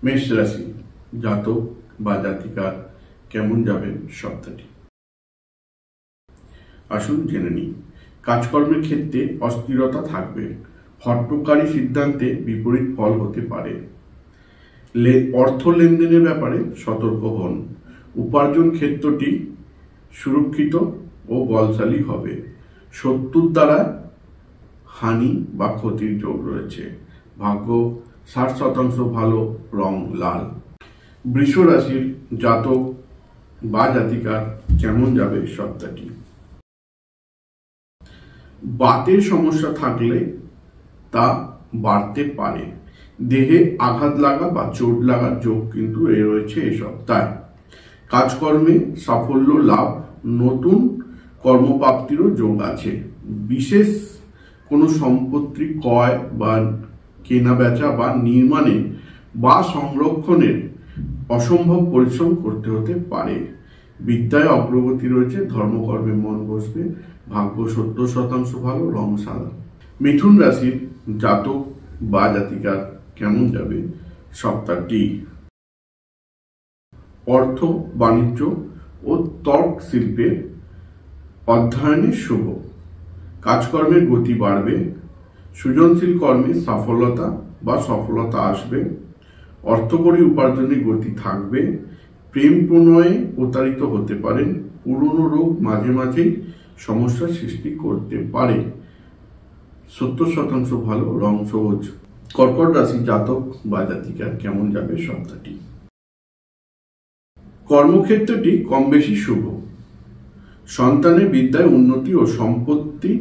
মেষ রাশি জাতক বা জাতিকার কেমন যাবে সপ্তাহটি, আসুন জেনে নিই। কাজকর্মের ক্ষেত্রে অস্থিরতা থাকবে, হঠকারী সিদ্ধান্তে বিপরীত ফল হতে পারে। অর্থ লেনদেনের ব্যাপারে সতর্ক হন। উপার্জন ক্ষেত্রটি সুরক্ষিত ও বলশালী হবে। শত্রুর দ্বারা হানি বা ক্ষতির যোগ রয়েছে। ভাগ্য 60% ভালো, রং লাল। বৃষ রাশির জাতক বা জাতিকার কেমন যাবে সপ্তাহটি। বাতের সমস্যা থাকলে তা বাড়তে পারে। দেহে আঘাত লাগা বা চোট লাগার যোগ কিন্তু রয়েছে এই সপ্তাহে। কাজকর্মে সাফল্য লাভ, নতুন কর্মপ্রাপ্তিরও যোগ আছে। বিশেষ কোনো সম্পত্তি ক্রয় বা কেনা বেচা বা নির্মাণে বা সংরক্ষণের অসম্ভব পরিশ্রম করতে হতে পারে। বিদ্যায় অগ্রগতি রয়েছে, ধর্মকর্মে মন বসবে। ভাগ্য 70% ভালো, রং সাদা। মিথুন রাশির জাতক বা জাতিকার কেমন যাবে সপ্তাহটি। অর্থ, বাণিজ্য ও ত্বক শিল্পের অধ্যয়নে শুভ। কাজকর্মের গতি বাড়বে। সৃজনশীল কর্মে সফলতা আসবে। অর্থকরী উপার্জনের গতি থাকবে। প্রেম প্রণয়ে প্রতারিত হতে পারেন। পুরনো রোগ মাঝে মাঝেই সমস্যার সৃষ্টি করতে পারে। 70% ভালো, রং সবুজ। কর্কট রাশি জাতক বা জাতিকার কেমন যাবে সপ্তাহটি। কর্মক্ষেত্রটি কম বেশি শুভ। সন্তানের বিদ্যায় উন্নতি ও সম্পত্তি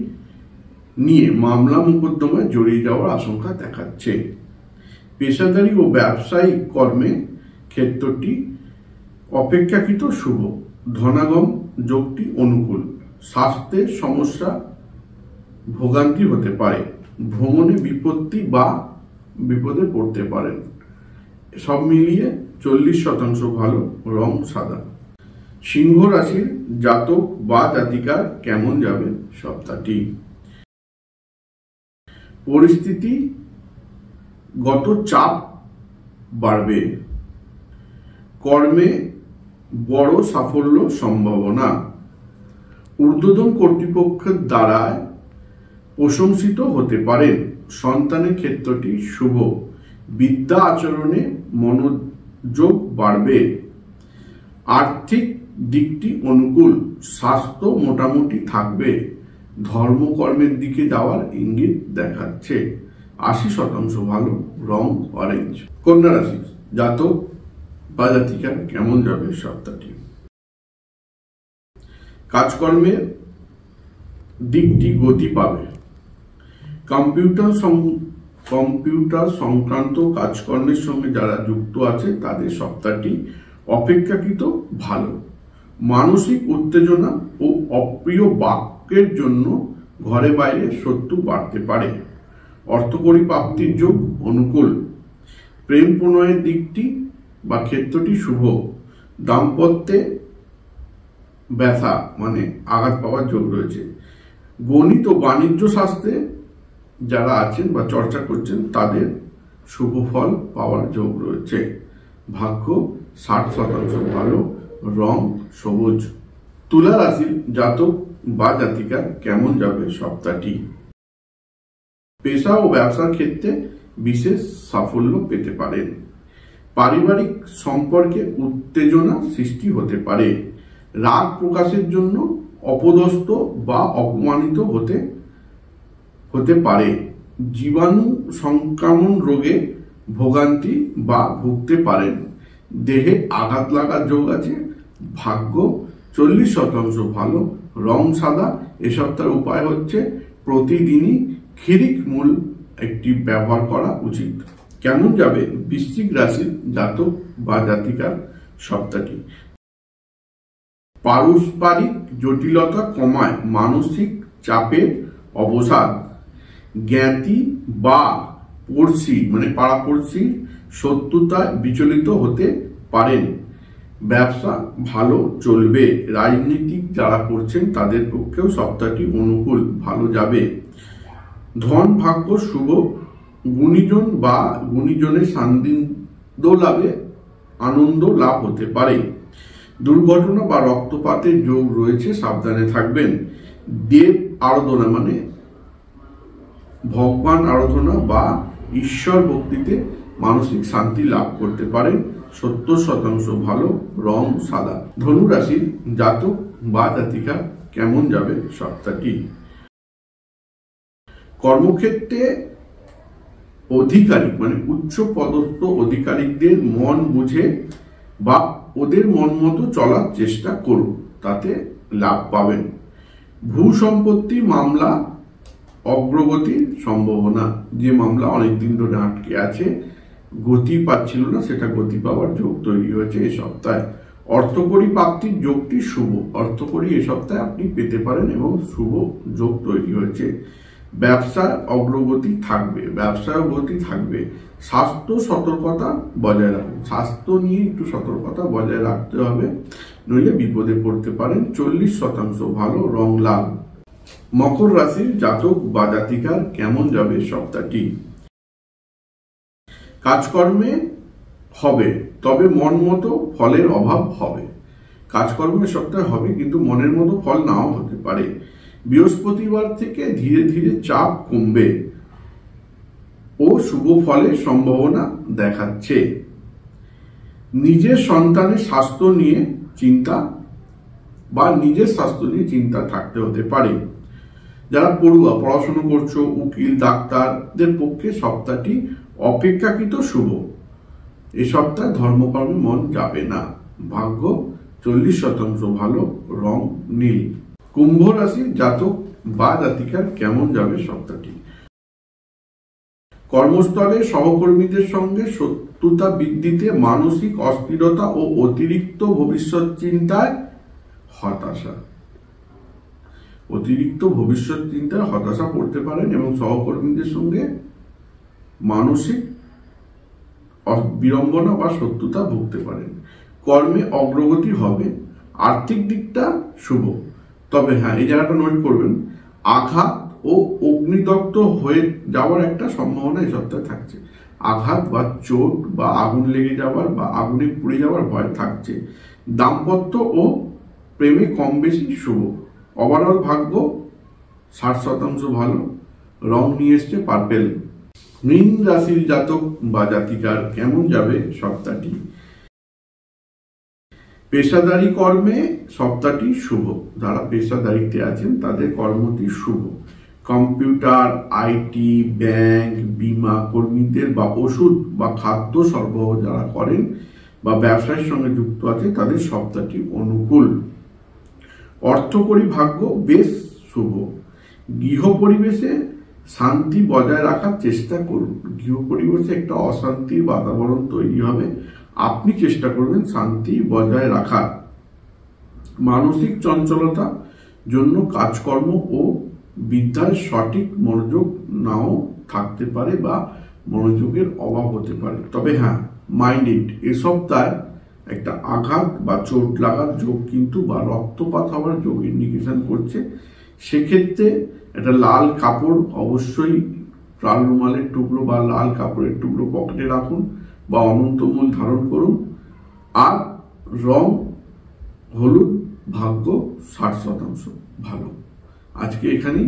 নিয়ে মামলা মোকদ্দমায় জড়িয়ে যাওয়ার আশঙ্কা দেখাচ্ছে। পেশাদারী ও ব্যবসায়িক কর্মে ক্ষেত্রটি অপেক্ষাকৃত শুভ। ধনাগম যোগটি অনুকূল। স্বাস্থ্যের সমস্যা ভোগান্তি হতে পারে। ভ্রমণে বিপত্তি বা বিপদে পড়তে পারেন। সব মিলিয়ে 40% ভালো, রং সাদা। সিংহ রাশির জাতক বা জাতিকার কেমন যাবে সপ্তাহটি। পরিস্থিতিগত চাপ বাড়বে। কর্মে বড় সাফল্য সম্ভাবনা। ঊর্ধ্বতন কর্তৃপক্ষের দ্বারা প্রশংসিত হতে পারেন। সন্তানের ক্ষেত্রটি শুভ। বিদ্যা আচরণে মনোযোগ বাড়বে। আর্থিক দিকটি অনুকূল। স্বাস্থ্য মোটামুটি থাকবে। ধর্মকর্মের দিকে যাওয়ার ইঙ্গিত দেখাচ্ছে। 80% ভালো, রং অরেঞ্জ। কন্যা রাশি জাতক বা জাতিকার কেমন যাবে সপ্তাহটি। কাজকর্মের দিকটি গতি পাবে। কম্পিউটার সংক্রান্ত কাজকর্মের সঙ্গে যারা যুক্ত আছে তাদের সপ্তাহটি অপেক্ষাকৃত ভালো। মানসিক উত্তেজনা ও অপ্রিয় বাক্যের জন্য ঘরে বাইরে শত্রু বাড়তে পারে। অর্থকরী প্রাপ্তির যোগ অনুকূল। প্রেম প্রণয়ের দিকটি বা ক্ষেত্রটি শুভ। দাম্পত্যে ব্যথা আঘাত পাওয়ার যোগ রয়েছে। গণিত ও বাণিজ্য শাস্ত্রে যারা আছেন বা চর্চা করছেন তাদের শুভ ফল পাওয়ার যোগ রয়েছে। ভাগ্য 60% ভালো, রং সবুজ। তুলা রাশির জাতক বা জাতিকার কেমন যাবে সপ্তাহটি। পেশা ও ব্যবসার ক্ষেত্রে বিশেষ সাফল্য পেতে পারেন। পারিবারিক সম্পর্কে উত্তেজনা সৃষ্টি হতে পারে। রাগ প্রকাশের জন্য অপদস্থ বা অপমানিত হতে পারে। জীবাণু সংক্রমণ রোগে ভোগান্তি বা ভুগতে পারেন। দেহে আঘাত লাগার যোগ আছে। ভাগ্য 40% ভালো, রং সাদা। এ সপ্তাহের উপায় হচ্ছে প্রতিদিনই ক্ষীরিক মূল একটি ব্যবহার করা উচিত। কেমন যাবে বৃশ্চিক রাশির জাতক বা জাতিকার সপ্তাহটি। পারস্পরিক জটিলতা কমায়। মানসিক চাপের অবসাদ। জ্ঞাতি বা পড়শি পাড়াপড়শি শত্রুতায় বিচলিত হতে পারেন। ব্যবসা ভালো চলবে। রাজনীতিক যারা করছেন তাদের পক্ষেও সপ্তাহটি অনুকূল, ভালো যাবে। ধন ভাগ্য শুভ। গুণীজন বা গুণীজনের লাভে আনন্দ লাভ হতে পারে। দুর্ঘটনা বা রক্তপাতের যোগ রয়েছে, সাবধানে থাকবেন। দেব আরাধনা মানে ভগবান আরাধনা বা ঈশ্বর ভক্তিতে মানসিক শান্তি লাভ করতে পারেন। 70% ভালো, রং সাদা। ধনু রাশির জাতক বা জাতিকা কেমন যাবে সপ্তাহটি? কর্মক্ষেত্রে অধিকারিক মানে উচ্চ পদস্থ অধিকারিকদের মন বুঝে বা ওদের মন মতো চলার চেষ্টা করুন, তাতে লাভ পাবেন। ভূ সম্পত্তি মামলা অগ্রগতির সম্ভাবনা, যে মামলা অনেকদিন ধরে আটকে আছে, গতি পাচ্ছিল না, সেটা গতি পাওয়ার যোগ তৈরি হয়েছে এই সপ্তাহে। অর্থকরী প্রাপ্তির যোগটি শুভ, অর্থকরী এই সপ্তাহে আপনি পেতে পারেন এবং শুভ যোগ তৈরি হয়েছে। ব্যবসায় অগ্রগতি থাকবে, ব্যবসায় অগ্রগতি থাকবে। স্বাস্থ্য সতর্কতা বজায় রাখুন, স্বাস্থ্য নিয়ে একটু সতর্কতা বজায় রাখতে হবে, নইলে বিপদে পড়তে পারেন। 40% ভালো, রং লাল। মকর রাশির জাতক বা জাতিকার কেমন যাবে সপ্তাহটি? কাজকর্মে হবে, তবে মন মতো ফলের অভাব হবে। কাজকর্মের সপ্তাহে হবে, কিন্তু মনের মতো ফল নাও হতে পারে। বৃহস্পতিবার থেকে ধীরে ধীরে চাপ কমবে ও শুভ ফলের সম্ভাবনা দেখাচ্ছে। নিজের সন্তানের স্বাস্থ্য নিয়ে চিন্তা বা নিজের স্বাস্থ্য নিয়ে চিন্তা থাকতে হতে পারে। যারা পড়ুয়া, পড়াশোনা করছো, উকিল, ডাক্তারদের পক্ষে সপ্তাহটি অপেক্ষাকৃত শুভ। এ সপ্তাহে ধর্মকর্মে মন যাবে না। ভাগ্য 40% ভালো, রং নীল। কুম্ভ রাশির জাতক বা জাতিকার কেমন যাবে সপ্তাহটি? কর্মস্থলে সহকর্মীদের সঙ্গে শত্রুতা বৃদ্ধিতে মানসিক অস্থিরতা ও অতিরিক্ত ভবিষ্যৎ চিন্তায় হতাশা, অতিরিক্ত ভবিষ্যৎ চিন্তায় হতাশা পড়তে পারেন এবং সহকর্মীদের সঙ্গে মানসিক বিড়ম্বনা বা শত্রুতা ভুগতে পারেন। কর্মে অগ্রগতি হবে, আর্থিক দিকটা শুভ। তবে হ্যাঁ, এই জায়গাটা নোট করবেন, আঘাত ও অগ্নিদগ্ধ হয়ে যাওয়ার একটা সম্ভাবনা এই সপ্তাহে থাকছে। আঘাত বা চোট বা আগুন লেগে যাওয়ার বা আগুনে পুড়ে যাওয়ার ভয় থাকছে। দাম্পত্য ও প্রেমে কম বেশি শুভ। ওভারঅল ভাগ্য 60% ভালো, রং নিয়ে এসছে পার্পেল। মীন রাশির জাতক বা জাতিকার কেমন যাবে সপ্তাহটি? পেশাদারি কর্মে সপ্তাহটি শুভ। যারা পেশাদারিতে আছেন তাদের কর্মটি শুভ। কম্পিউটার, আইটি, ব্যাংক, বীমা কর্মীদের বা ওষুধ বা খাদ্য সরবরাহ যারা করেন বা ব্যবসায়ের সঙ্গে যুক্ত আছে তাদের সপ্তাহটি অনুকূল। অর্থকরী ভাগ্য বেশ শুভ। গৃহ পরিবেশে শান্তি বজায় রাখার চেষ্টা করুন। গৃহ পরিবেশে একটা অশান্তির বাতাবরণ তৈরি হবে, আপনি চেষ্টা করবেন শান্তি বজায় রাখার। মানসিক চঞ্চলতা জন্য কাজকর্ম ও বিদ্যায় সঠিক মনোযোগ নাও থাকতে পারে বা মনোযোগের অভাব হতে পারে। তবে হ্যাঁ, মাইন্ডেড এ সপ্তাহে একটা আঘাত বা চোট লাগার যোগ কিন্তু বা রক্তপাত হওয়ার যোগ ইন্ডিকেশন করছে। সেক্ষেত্রে একটা লাল কাপড় অবশ্যই, লাল রুমালের টুকরো বা লাল কাপড়ের টুকরো পকেটে রাখুন বা অনন্তমূল ধারণ করুন। আর রং হলুদ, ভাগ্য 60% ভালো। আজকে এখানেই